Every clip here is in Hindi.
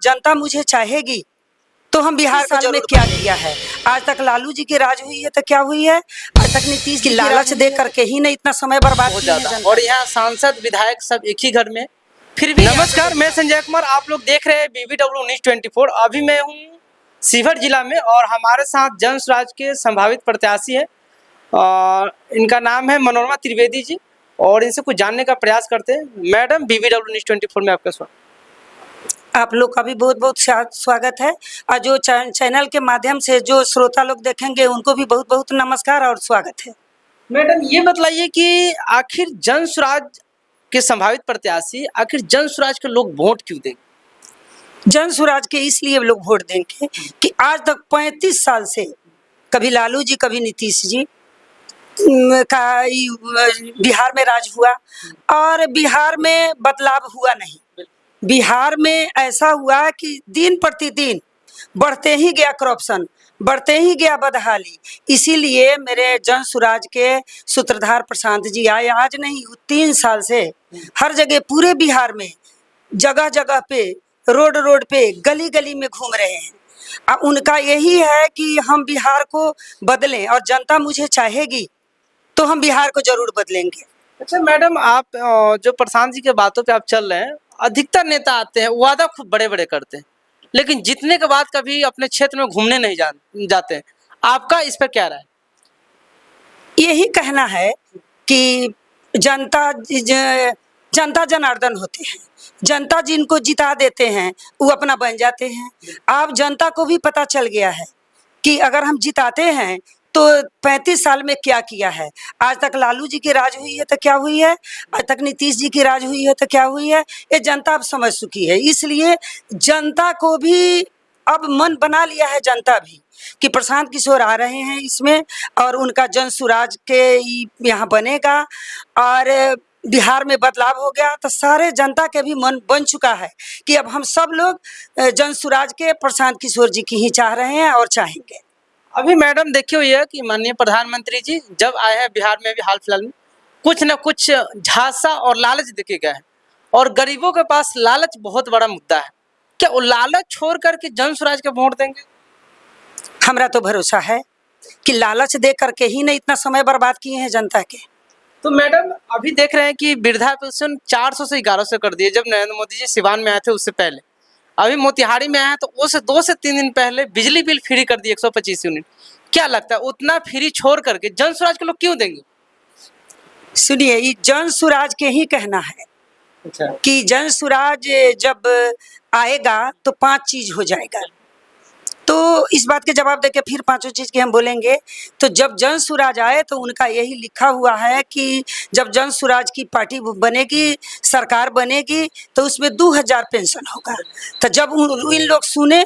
जनता मुझे चाहेगी तो हम बिहार साल में क्या किया है। आज तक लालू जी की राज हुई है तो क्या हुई है, आज तक नीतीश की लालच दे करके ही नहीं इतना समय बर्बाद बहुत किया है ज्यादा। जनता। और यहाँ सांसद विधायक सब एक ही घर में, फिर भी नमस्कार, मैं संजय कुमार, आप लोग देख रहे हैं BBW न्यूज़ 24। अभी मैं हूँ शिवहर जिला में और हमारे साथ जन स्वराज के संभावित प्रत्याशी हैं और इनका नाम है मनोरमा त्रिवेदी जी और इनसे कुछ जानने का प्रयास करते हैं। मैडम, BBW न्यूज़ 24 में आपका स्वागत। आप लोग का भी बहुत बहुत स्वागत है और जो चैनल के माध्यम से जो श्रोता लोग देखेंगे उनको भी बहुत बहुत नमस्कार और स्वागत है। मैडम, ये बतलाइए कि आखिर जन स्वराज के संभावित प्रत्याशी, आखिर जन स्वराज के लोग वोट क्यों देंगे? जन स्वराज के इसलिए लोग वोट देंगे कि आज तक 35 साल से कभी लालू जी कभी नीतीश जी का बिहार में राज हुआ और बिहार में बदलाव हुआ नहीं। बिहार में ऐसा हुआ कि दिन प्रतिदिन बढ़ते ही गया करप्शन, बढ़ते ही गया बदहाली। इसीलिए मेरे जन स्वराज के सूत्रधार प्रशांत जी आए, आज नहीं 3 साल से हर जगह पूरे बिहार में जगह जगह पे रोड रोड पे गली गली में घूम रहे हैं। अब उनका यही है कि हम बिहार को बदलें और जनता मुझे चाहेगी तो हम बिहार को जरूर बदलेंगे। अच्छा मैडम, आप जो प्रशांत जी के बातों पे आप चल रहे हैं, अधिकतर नेता आते हैं, वादा खूब बड़े बड़े करते हैं, लेकिन जीतने के बाद कभी अपने क्षेत्र में घूमने नहीं जाते हैं। आपका इस पर क्या राय? यही कहना है कि जनता जनार्दन होते हैं, जनता जिनको जिता देते हैं वो अपना बन जाते हैं। अब जनता को भी पता चल गया है कि अगर हम जिताते हैं तो 35 साल में क्या किया है। आज तक लालू जी की राज हुई है तो क्या हुई है, आज तक नीतीश जी की राज हुई है तो क्या हुई है, ये जनता अब समझ चुकी है। इसलिए जनता को भी अब मन बना लिया है जनता भी कि प्रशांत किशोर आ रहे हैं इसमें और उनका जन स्वराज के यहाँ बनेगा और बिहार में बदलाव हो गया तो सारे जनता के भी मन बन चुका है कि अब हम सब लोग जन स्वराज के प्रशांत किशोर जी की ही चाह रहे हैं और चाहेंगे। अभी मैडम देखिए हुई है कि माननीय प्रधानमंत्री जी जब आए हैं बिहार में, भी हाल फिलहाल में कुछ न कुछ झांसा और लालच देके गए हैं और गरीबों के पास लालच बहुत बड़ा मुद्दा है। क्या वो लालच छोड़ करके जन स्वराज के वोट देंगे? हमरा तो भरोसा है कि लालच दे करके ही नहीं इतना समय बर्बाद किए हैं जनता के। तो मैडम, अभी देख रहे हैं कि वृद्धा पेंशन 400 से 1100 कर दिए जब नरेंद्र मोदी जी सिवान में आए थे, उससे पहले अभी मोतिहारी में आए हैं तो उससे 2 से 3 दिन पहले बिजली बिल फ्री कर दिए 125 यूनिट। क्या लगता है उतना फ्री छोड़ करके जन स्वराज के लोग क्यों देंगे? सुनिए, ये जन स्वराज के ही कहना है। अच्छा। कि जन स्वराज जब आएगा तो 5 चीज हो जाएगा। तो इस बात के जवाब देके फिर 5 चीज के हम बोलेंगे। तो जब जन स्वराज आए तो उनका यही लिखा हुआ है कि जब जन स्वराज की पार्टी बनेगी, सरकार बनेगी तो उसमें 2000 पेंशन होगा। तो जब इन लोग सुने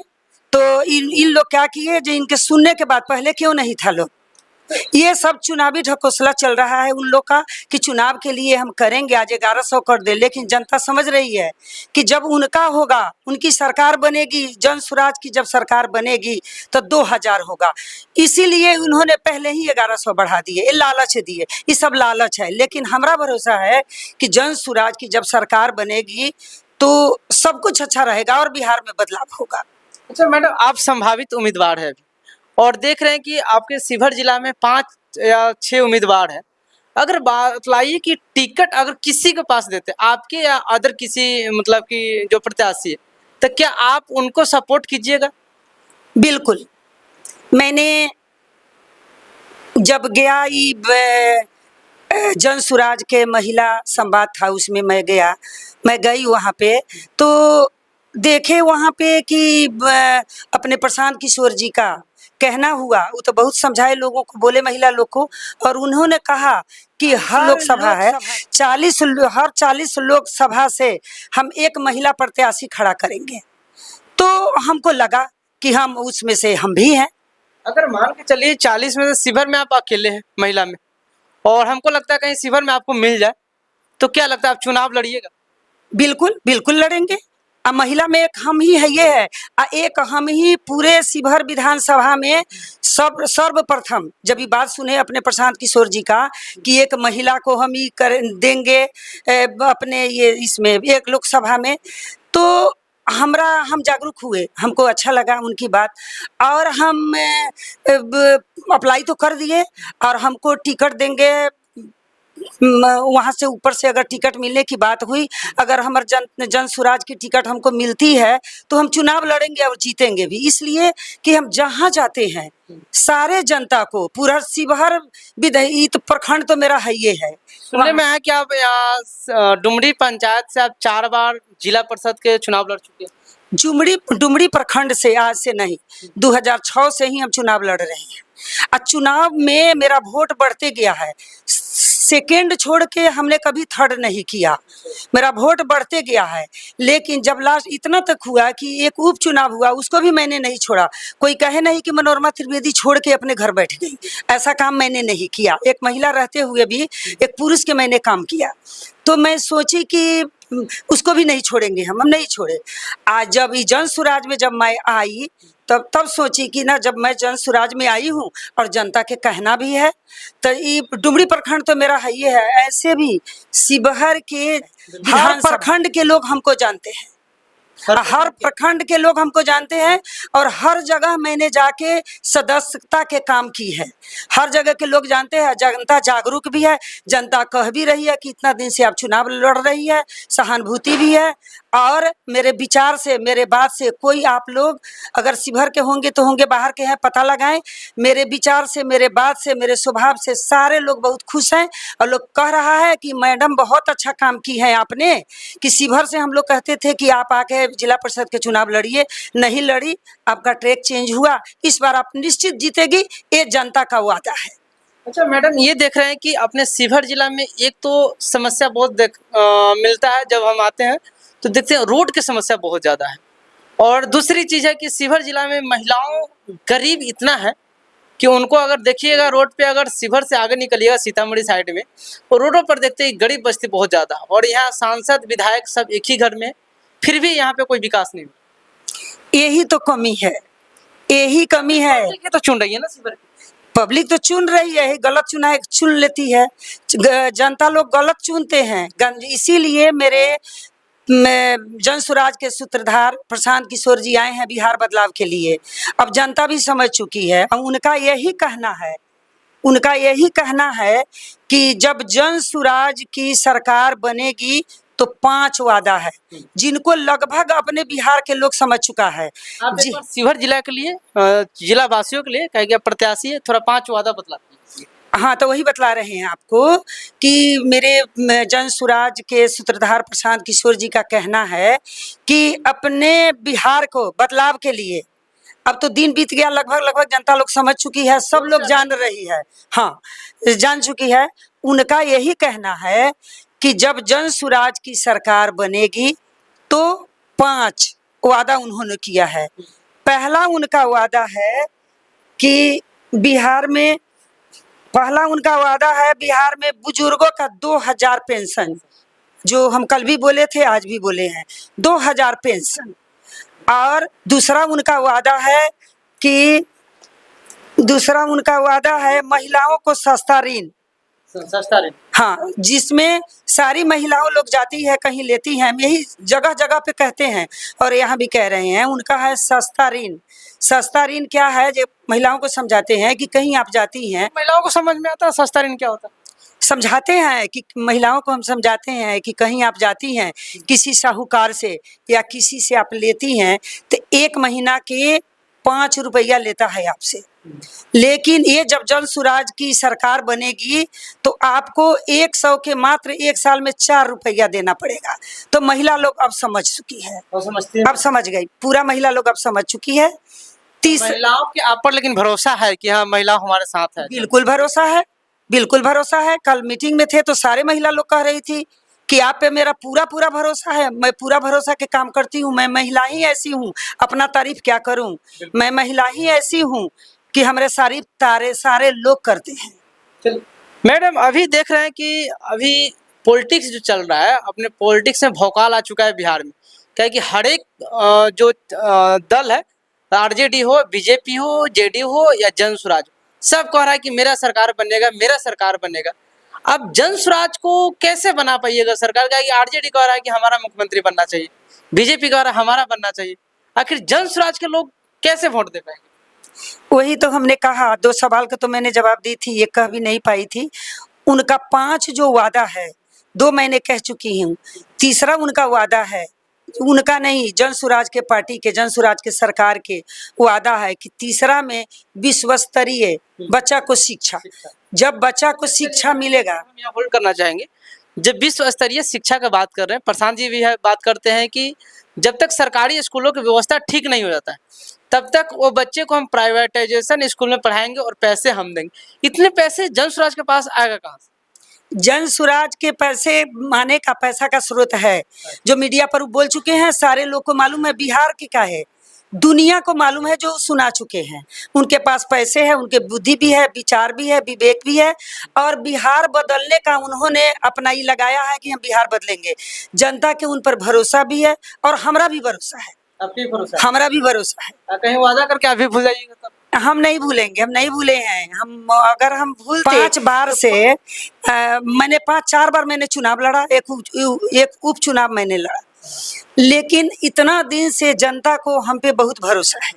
तो इन लोग क्या किए, जो इनके सुनने के बाद पहले क्यों नहीं था लोग। ये सब चुनावी ढकोसला चल रहा है उन लोग का कि चुनाव के लिए हम करेंगे, आज 1100 कर दे, लेकिन जनता समझ रही है कि जब उनका होगा, उनकी सरकार बनेगी, जन स्वराज की जब सरकार बनेगी तो 2000 होगा। इसीलिए उन्होंने पहले ही 1100 बढ़ा दिए, ये लालच दिए, ये सब लालच है। लेकिन हमारा भरोसा है कि जन स्वराज की जब सरकार बनेगी तो सब कुछ अच्छा रहेगा और बिहार में बदलाव होगा। अच्छा मैडम, आप संभावित उम्मीदवार है और देख रहे हैं कि आपके शिवहर जिला में 5 या 6 उम्मीदवार हैं। अगर बतलाइए कि टिकट अगर किसी के पास देते, आपके या अदर किसी मतलब कि जो प्रत्याशी है, तो क्या आप उनको सपोर्ट कीजिएगा? बिल्कुल। मैंने जब गया जन स्वराज के महिला संवाद था उसमें मैं गई वहाँ पे तो देखे वहाँ पे कि अपने प्रशांत किशोर जी का कहना हुआ, वो तो बहुत समझाए लोगों को, बोले महिला लोग को, और उन्होंने कहा कि हर लोकसभा है 40 लोकसभा से हम एक महिला प्रत्याशी खड़ा करेंगे। तो हमको लगा कि हम उसमें से हम भी हैं। अगर मान के चलिए 40 में से शिवहर में आप अकेले हैं महिला में, और हमको लगता है कहीं शिवहर में आपको मिल जाए, तो क्या लगता है आप चुनाव लड़िएगा? बिल्कुल बिल्कुल लड़ेंगे। महिला में एक हम ही है, ये है एक हम ही पूरे शिवहर विधानसभा में सर्वप्रथम जब ये बात सुने अपने प्रशांत किशोर जी का कि एक महिला को हम ही कर देंगे अपने ये इसमें एक लोकसभा में, तो हम जागरूक हुए, हमको अच्छा लगा उनकी बात, और हम अप्लाई तो कर दिए, और हमको टिकट देंगे। वहाँ से ऊपर से अगर टिकट मिलने की बात हुई, अगर हमारे जन स्वराज की टिकट हमको मिलती है तो हम चुनाव लड़ेंगे और जीतेंगे भी, इसलिए कि हम जहाँ जाते हैं सारे जनता को, पूरा शिवहर विधायी तो प्रखंड तो मेरा है ये है। सुनने में है कि आप यहाँ डुमरी पंचायत से आप 4 बार जिला परिषद के चुनाव लड़ चुके हैं। डुमरी प्रखंड से आज से नहीं, 2006 से ही हम चुनाव लड़ रहे हैं, और चुनाव में मेरा वोट बढ़ते गया है। सेकेंड छोड़ के हमने कभी थर्ड नहीं किया, मेरा वोट बढ़ते गया है। लेकिन जब लास्ट इतना तक हुआ कि एक उपचुनाव हुआ, उसको भी मैंने नहीं छोड़ा। कोई कहे नहीं कि मनोरमा त्रिवेदी छोड़ के अपने घर बैठ गई, ऐसा काम मैंने नहीं किया। एक महिला रहते हुए भी एक पुरुष के मैंने काम किया, तो मैं सोची कि उसको भी नहीं छोड़ेंगे, हम नहीं छोड़े। आज जब ये जन स्वराज में जब मैं आई, तब सोची कि ना, जब मैं जन स्वराज में आई हूँ और जनता के कहना भी है, तो ये डुमरी प्रखंड तो मेरा है ये है। ऐसे भी शिवहर के हर प्रखंड के लोग हमको जानते हैं, हर प्रखंड के लोग हमको जानते हैं, और हर जगह मैंने जाके सदस्यता के काम की है। हर जगह के लोग जानते हैं, जनता जागरूक भी है, जनता कह भी रही है कि इतना दिन से आप चुनाव लड़ रही है, सहानुभूति भी है। और मेरे विचार से, मेरे बात से, कोई आप लोग अगर शिवहर के होंगे तो होंगे, बाहर के हैं, पता लगाएं। मेरे विचार से, मेरे बात से, मेरे स्वभाव से सारे लोग बहुत खुश हैं, और लोग कह रहा है कि मैडम बहुत अच्छा काम की है आपने। कि शिवहर से हम लोग कहते थे कि आप आके जिला परिषद के चुनाव लड़िए, नहीं लड़ी, आपका ट्रैक चेंज हुआ, इस बार आप निश्चित जीतेगी, ये जनता का वादा है। अच्छा मैडम, ये देख रहे हैं कि अपने शिवहर जिला में एक तो समस्या बहुत मिलता है, जब हम आते हैं तो देखते हैं रोड की समस्या बहुत ज़्यादा है, और दूसरी चीज़ है कि शिवहर जिला में महिलाओं गरीब इतना है कि उनको अगर देखिएगा रोड पे, अगर शिवहर से आगे निकलिएगा सीतामढ़ी साइड में, तो रोडों पर देखते हैं गरीब बस्ती बहुत ज़्यादा, और यहाँ सांसद विधायक सब एक ही घर में, फिर भी यहाँ पे कोई विकास नहीं हुआ। यही तो कमी है, यही कमी है। ये तो चुन रही है ना शिवहर की पब्लिक, तो चुन रही है, गलत चुन लेती है, जनता लोग गलत चुनते हैं। इसीलिए मेरे जन स्वराज के सूत्रधार प्रशांत किशोर जी आए हैं बिहार बदलाव के लिए। अब जनता भी समझ चुकी है, अब उनका यही कहना है कि जब जन स्वराज की सरकार बनेगी तो 5 वादा है, जिनको लगभग अपने बिहार के लोग समझ चुका है। आप एक बार शिवहर जिला के लिए, जिला वासियों के लिए, कहेंगे प्रत्याशी है, थोड़ा 5 वादा बतला। हाँ, तो वही बतला रहे हैं आपको कि मेरे जन स्वराज के सूत्रधार प्रशांत किशोर जी का कहना है कि अपने बिहार को बदलाव के लिए, अब तो दिन बीत गया, लगभग जनता लोग समझ चुकी है, सब लोग जान रही है, हाँ जान चुकी है। उनका यही कहना है कि जब जन स्वराज की सरकार बनेगी तो 5 वादा उन्होंने किया है। पहला उनका वादा है कि बिहार में बुजुर्गों का 2000 पेंशन, जो हम कल भी बोले थे, आज भी बोले हैं, 2000 पेंशन। और दूसरा उनका वादा है महिलाओं को सस्ता ऋण, हाँ, जिसमें सारी महिलाओं लोग जाती है, कहीं लेती हैं, हम यही जगह जगह पे कहते हैं और यहाँ भी कह रहे हैं। उनका है सस्ता ऋण। सस्ता ऋण क्या है, जो महिलाओं को समझाते हैं कि कहीं आप जाती हैं, महिलाओं को समझ में आता है सस्ता ऋण क्या होता है? समझाते हैं कि महिलाओं को हम समझाते हैं कि कहीं आप जाती हैं किसी साहूकार से या किसी से आप लेती हैं, तो 1 महीना के 5 रुपया लेता है आपसे। लेकिन ये जब जन स्वराज की सरकार बनेगी तो आपको 100 के मात्र 1 साल में 4 रुपया देना पड़ेगा। तो महिला लोग अब समझ चुकी है, अब समझ गई, पूरा महिला लोग अब समझ चुकी है। महिलाओं के आप पर लेकिन भरोसा है कि हाँ महिला हमारे साथ है? बिल्कुल भरोसा है, बिल्कुल भरोसा है। कल मीटिंग में थे तो सारे महिला लोग कह रही थी कि आप पे मेरा पूरा भरोसा है, मैं पूरा भरोसा के काम करती हूँ, मैं महिला ही ऐसी हूँ, अपना तारीफ क्या करूँ, मैं महिला ही ऐसी हूँ कि हमारे सारे लोग करते हैं। मैडम, अभी देख रहे हैं कि अभी पॉलिटिक्स जो चल रहा है, अपने पॉलिटिक्स में भौकाल आ चुका है बिहार में। क्या है कि हर एक जो दल है, आरजेडी हो, बीजेपी हो, जेडीयू हो या जन स्वराज, सब कह रहा है कि मेरा सरकार बनेगा। अब जन स्वराज को कैसे बना पाइएगा सरकार का? आरजेडी कह रहा है कि हमारा मुख्यमंत्री बनना चाहिए, बीजेपी का हमारा बनना चाहिए। आखिर जन स्वराज के लोग कैसे वोट दे पाएंगे? वही तो हमने कहा, 2 सवाल का तो मैंने जवाब दी थी, एक कह भी नहीं पाई थी। उनका 5 जो वादा है, 2 मैंने कह चुकी हूँ, तीसरा उनका वादा है, उनका नहीं, जन स्वराज के पार्टी के, जन स्वराज के सरकार के वादा है कि तीसरा में विश्व स्तरीय बच्चा को शिक्षा। जब बच्चा को शिक्षा मिलेगा, हम यहाँ होल्ड करना चाहेंगे। जब विश्व स्तरीय शिक्षा का बात कर रहे हैं, प्रशांत जी भी है, बात करते हैं कि जब तक सरकारी स्कूलों की व्यवस्था ठीक नहीं हो जाता है तब तक वो बच्चे को हम प्राइवेटाइजेशन स्कूल में पढ़ाएंगे और पैसे हम देंगे। इतने पैसे जन स्वराज के पास आएगा कहाँ से? जन स्वराज के पैसे माने का पैसा का स्रोत है, जो मीडिया पर बोल चुके हैं, सारे लोग को मालूम है, बिहार की का है, दुनिया को मालूम है, जो सुना चुके हैं। उनके पास पैसे है, उनके बुद्धि भी है, विचार भी है, विवेक भी है, और बिहार बदलने का उन्होंने अपना ही लगाया है कि हम बिहार बदलेंगे। जनता के उन पर भरोसा भी है और हमरा भी भरोसा है, आपके भरोसा? हमरा भी भरोसा है। कहीं वादा करके अभी भूल जाइएगा तब? हम नहीं भूलेंगे, हम नहीं भूले हैं। हम अगर हम भूलते, 5 बार से मैंने 4 बार मैंने चुनाव लड़ा, एक उपचुनाव मैंने लड़ा, लेकिन इतना दिन से जनता को हम पे बहुत भरोसा है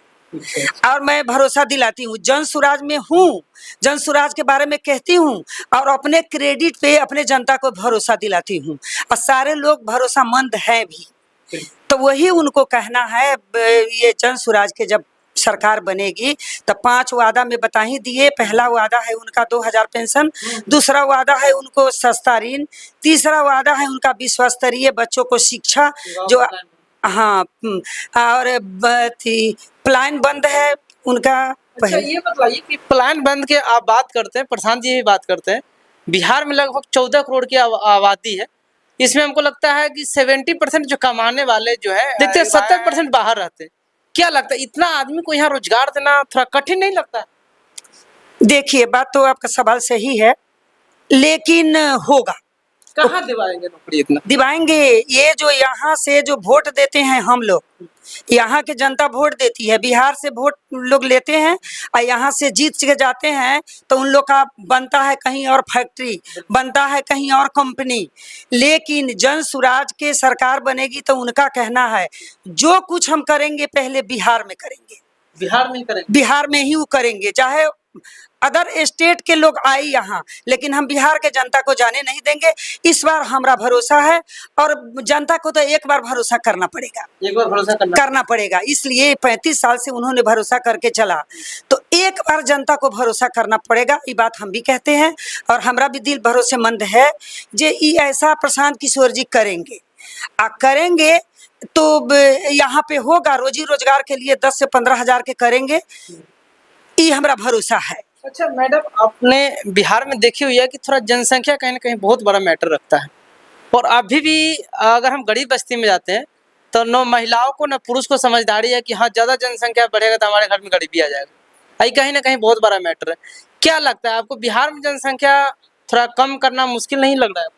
और मैं भरोसा दिलाती हूँ। जन स्वराज में हूँ, जन स्वराज के बारे में कहती हूँ और अपने क्रेडिट पे अपने जनता को भरोसा दिलाती हूँ, और सारे लोग भरोसामंद हैं भी। तो वही उनको कहना है, ये जन स्वराज के जब सरकार बनेगी तो 5 वादा में बता ही दिए। पहला वादा है उनका 2000 पेंशन, दूसरा वादा है उनको सस्ता ऋण, तीसरा वादा है उनका विश्व स्तरीय बच्चों को शिक्षा, जो हाँ, और प्लान बंद है उनका। अच्छा, ये बताइए कि प्लान बंद के आप बात करते हैं, प्रशांत जी भी बात करते हैं, बिहार में लगभग 14 करोड़ की आबादी है। इसमें हमको लगता है कि 70% जो कमाने वाले जो है, देखते हैं 70% बाहर रहते हैं। क्या लगता है इतना आदमी को यहाँ रोजगार देना थोड़ा कठिन नहीं लगता? देखिए, बात तो आपका सवाल सही है, लेकिन होगा। कहाँ दिवाएंगे नौकरी इतना? दिवाएंगे, ये जो यहाँ से जो वोट देते हैं हम लोग, यहाँ की जनता वोट देती है, बिहार से वोट लोग लेते हैं और यहाँ से जीत के जाते हैं, तो उन लोग का बनता है कहीं और फैक्ट्री, बनता है कहीं और कंपनी। लेकिन जन स्वराज के सरकार बनेगी तो उनका कहना है, जो कुछ हम करेंगे पहले बिहार में करेंगे, बिहार में करेंगे, बिहार में ही वो करेंगे, चाहे अदर स्टेट के लोग आए यहाँ, लेकिन हम बिहार के जनता को जाने नहीं देंगे। इस बार हमारा भरोसा है, और जनता को तो एक बार भरोसा करना पड़ेगा, एक बार भरोसा करना पड़ेगा। इसलिए 35 साल से उन्होंने भरोसा करके चला, तो एक बार जनता को भरोसा करना पड़ेगा। ये बात हम भी कहते हैं और हमारा भी दिल भरोसेमंद है जे ऐसा प्रशांत किशोर जी करेंगे, करेंगे तो यहाँ पे होगा, रोजी रोजगार के लिए 10 से 15 हजार के करेंगे, ये हमारा भरोसा है। अच्छा मैडम, आपने बिहार में देखी हुई है कि थोड़ा जनसंख्या कहीं ना कहीं बहुत बड़ा मैटर रखता है, और अभी भी अगर हम गरीब बस्ती में जाते हैं तो न महिलाओं को न पुरुष को समझदारी है कि हाँ, ज़्यादा जनसंख्या बढ़ेगा तो हमारे घर में गरीबी आ जाएगा। ये कहीं ना कहीं बहुत बड़ा मैटर है। क्या लगता है आपको, बिहार में जनसंख्या थोड़ा कम करना मुश्किल नहीं लग रहा है?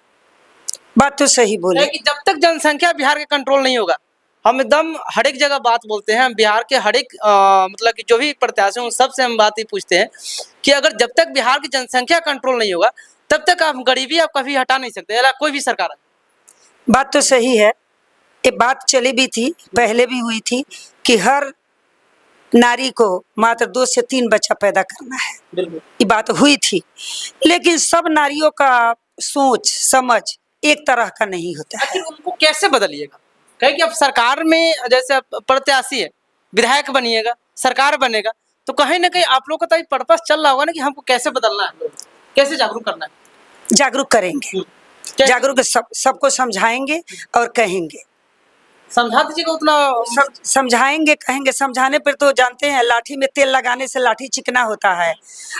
बात तो सही बोले कि जब तक जनसंख्या बिहार के कंट्रोल नहीं होगा, हम एकदम हर एक जगह बात बोलते हैं, हम बिहार के हर एक मतलब कि जो भी प्रत्याशी हैं सबसे हम बात ही पूछते हैं कि अगर जब तक बिहार की जनसंख्या कंट्रोल नहीं होगा तब तक आप गरीबी आप कभी हटा नहीं सकते, या कोई भी सरकार है। बात तो सही है, ये बात चली भी थी, पहले भी हुई थी कि हर नारी को मात्र 2 से 3 बच्चा पैदा करना है, ये बात हुई थी। लेकिन सब नारियों का सोच समझ एक तरह का नहीं होता है। आखिर उनको कैसे बदलिएगा? कहे कि अब सरकार में जैसे प्रत्याशी है, विधायक बनिएगा, सरकार बनेगा, तो कहीं ना कहीं आप लोग का तो पर्पस चल रहा होगा ना कि हमको कैसे बदलना है, कैसे जागरूक करना है। जागरूक करेंगे, जागरूक सबको समझाएंगे और कहेंगे, समझा दीजिएगा उतना। समझाएंगे, कहेंगे। समझाने पर तो जानते हैं, लाठी में तेल लगाने से लाठी चिकना होता है।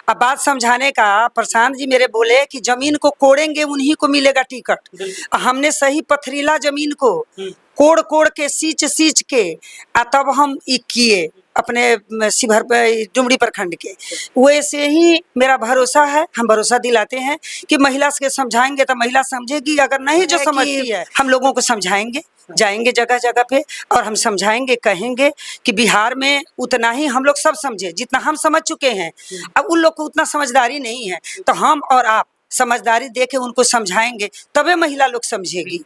अब बात समझाने का, प्रशांत जी मेरे बोले कि जमीन को कोड़ेंगे उन्हीं को मिलेगा टिकट। हमने सही पथरीला जमीन को कोड़ कोड़ के सींच के तब हम किए अपने शिवहर डुमरी प्रखंड के। वैसे ही मेरा भरोसा है, हम भरोसा दिलाते हैं कि महिला से समझाएंगे तो महिला समझेगी, अगर नहीं जो समझती है हम लोगों को समझाएंगे, जाएंगे जगह जगह पे और हम समझाएंगे, कहेंगे कि बिहार में उतना ही हम लोग सब समझे जितना हम समझ चुके हैं। अब उन लोग को उतना समझदारी नहीं है, तो हम और आप समझदारी दे के उनको समझाएंगे, तबे महिला लोग समझेगी।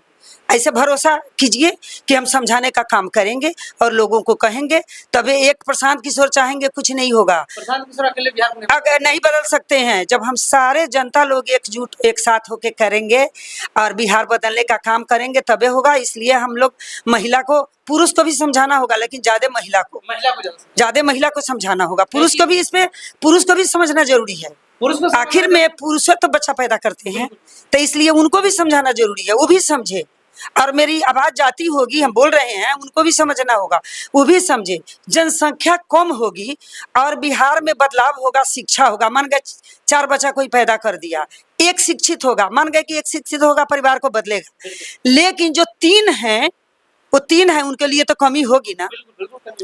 ऐसे भरोसा कीजिए कि हम समझाने का काम करेंगे और लोगों को कहेंगे, तभी एक प्रशांत किशोर चाहेंगे कुछ नहीं होगा। प्रशांत किशोर अकेले बिहार में अगर नहीं बदल सकते हैं, जब हम सारे जनता लोग एकजुट एक साथ होके करेंगे और बिहार बदलने का काम करेंगे तबे होगा। इसलिए हम लोग महिला को, पुरुष को भी समझाना होगा, लेकिन ज्यादा महिला को समझाना होगा। पुरुष को भी समझना जरूरी है। आखिर में पुरुष तो बच्चा पैदा करते हैं, तो इसलिए उनको भी समझाना जरूरी है, वो भी समझे। और मेरी आवाज जाती होगी, हम बोल रहे हैं, उनको भी समझना होगा, वो भी समझे। जनसंख्या कम होगी और बिहार में बदलाव होगा, शिक्षा होगा। मान गए 4 बच्चा कोई पैदा कर दिया, एक शिक्षित होगा, मान गए कि एक शिक्षित होगा, परिवार को बदलेगा। लेकिन जो 3 हैं, वो 3 हैं, उनके लिए तो कमी होगी ना,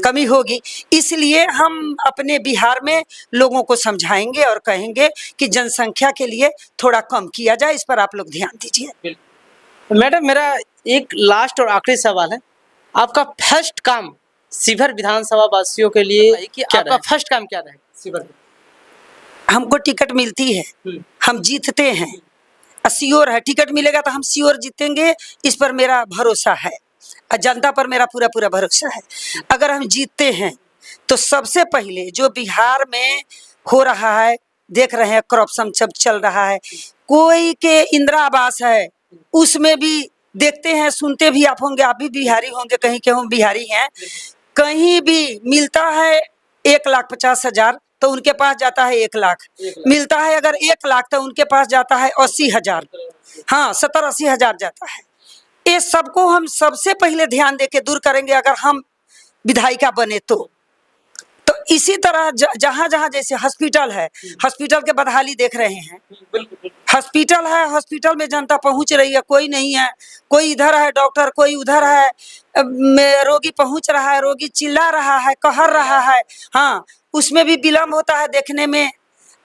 कमी होगी। इसलिए हम अपने बिहार में लोगों को समझाएंगे और कहेंगे कि जनसंख्या के लिए थोड़ा कम किया जाए, इस पर आप लोग ध्यान दीजिए। मैडम, मेरा एक लास्ट और आखिरी सवाल है, आपका फर्स्ट काम शिवहर विधानसभा वासियों के लिए कि आपका फर्स्ट काम क्या रहेगा शिवहर? हमको टिकट मिलती है, हम जीतते हैं, श्योर है, टिकट मिलेगा तो हम श्योर जीतेंगे, इस पर मेरा भरोसा है, जनता पर मेरा पूरा भरोसा है। अगर हम जीतते हैं तो सबसे पहले जो बिहार में हो रहा है, देख रहे हैं, करप्शन सब चल रहा है, कोई के इंदिरा आवास है, उसमें भी देखते हैं, सुनते भी आप होंगे, आप भी बिहारी होंगे, कहीं के हम बिहारी हैं, कहीं भी मिलता है 1,50,000 तो उनके पास जाता है 1 लाख, मिलता है अगर 1 लाख तो उनके पास जाता है 80,000, हाँ 70-80 हजार जाता है। ये सबको हम सबसे पहले ध्यान देके दूर करेंगे अगर हम विधायिका बने तो इसी तरह जहाँ जहाँ जैसे हॉस्पिटल है, हॉस्पिटल के बदहाली देख रहे हैं, हॉस्पिटल है, हॉस्पिटल में जनता पहुंच रही है, कोई नहीं है, कोई इधर है डॉक्टर, कोई उधर है, रोगी पहुंच रहा है, रोगी चिल्ला रहा है, कहर रहा है, हाँ उसमें भी विलम्ब होता है देखने में।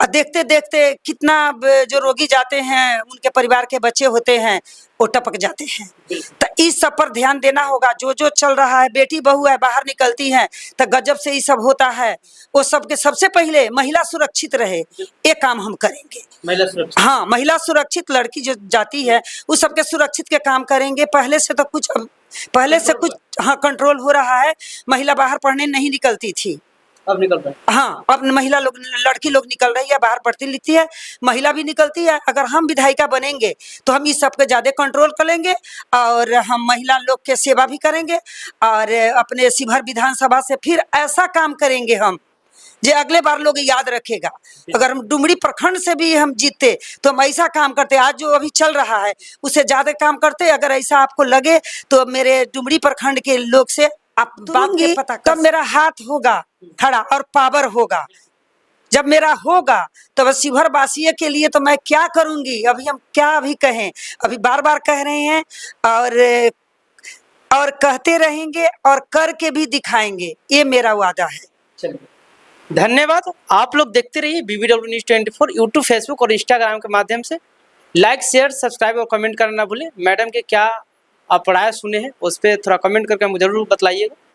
देखते देखते कितना जो रोगी जाते हैं, उनके परिवार के बच्चे होते हैं, वो टपक जाते हैं। तो इस सब पर ध्यान देना होगा। जो चल रहा है, बेटी बहू है बाहर निकलती हैं तो गजब से ये सब होता है, वो सब के सबसे पहले महिला सुरक्षित रहे, ये काम हम करेंगे। महिला सुरक्षित, हाँ महिला सुरक्षित, लड़की जो जाती है उस सबके सुरक्षित के काम करेंगे। पहले से कुछ हाँ कंट्रोल हो रहा है। महिला बाहर पढ़ने नहीं निकलती थी, अब निकल रहा है। हाँ अब महिला लोग, लड़की लोग निकल रही है, बाहर पढ़ती लिखती है, महिला भी निकलती है। अगर हम विधायिका बनेंगे तो हम इस सब पे ज्यादा कंट्रोल करेंगे और हम महिला लोग के सेवा भी करेंगे और अपने शिवहर विधानसभा से फिर ऐसा काम करेंगे हम जो अगले बार लोग याद रखेगा। अगर हम डुमरी प्रखंड से भी हम जीतते तो हम ऐसा काम करते, आज जो अभी चल रहा है उससे ज्यादा काम करते। अगर ऐसा आपको लगे तो मेरे डुमरी प्रखंड के लोग से आप बात के पता कर, तब मेरा हाथ होगा खड़ा और पावर होगा। जब मेरा होगा तो बस शिवहर वासियों के लिए तो मैं क्या करूंगी, अभी हम क्या अभी कहें, अभी बार बार कह रहे हैं और कहते रहेंगे और करके भी दिखाएंगे, ये मेरा वादा है। चलिए, धन्यवाद। आप लोग देखते रहिए BBW News 24 यूट्यूब, फेसबुक और इंस्टाग्राम के माध्यम से। लाइक, शेयर, सब्सक्राइब और कमेंट करना ना भूलें। मैडम के क्या आप पढ़ाया सुने हैं उस पर थोड़ा कमेंट करके मुझे जरूर बतलाइएगा।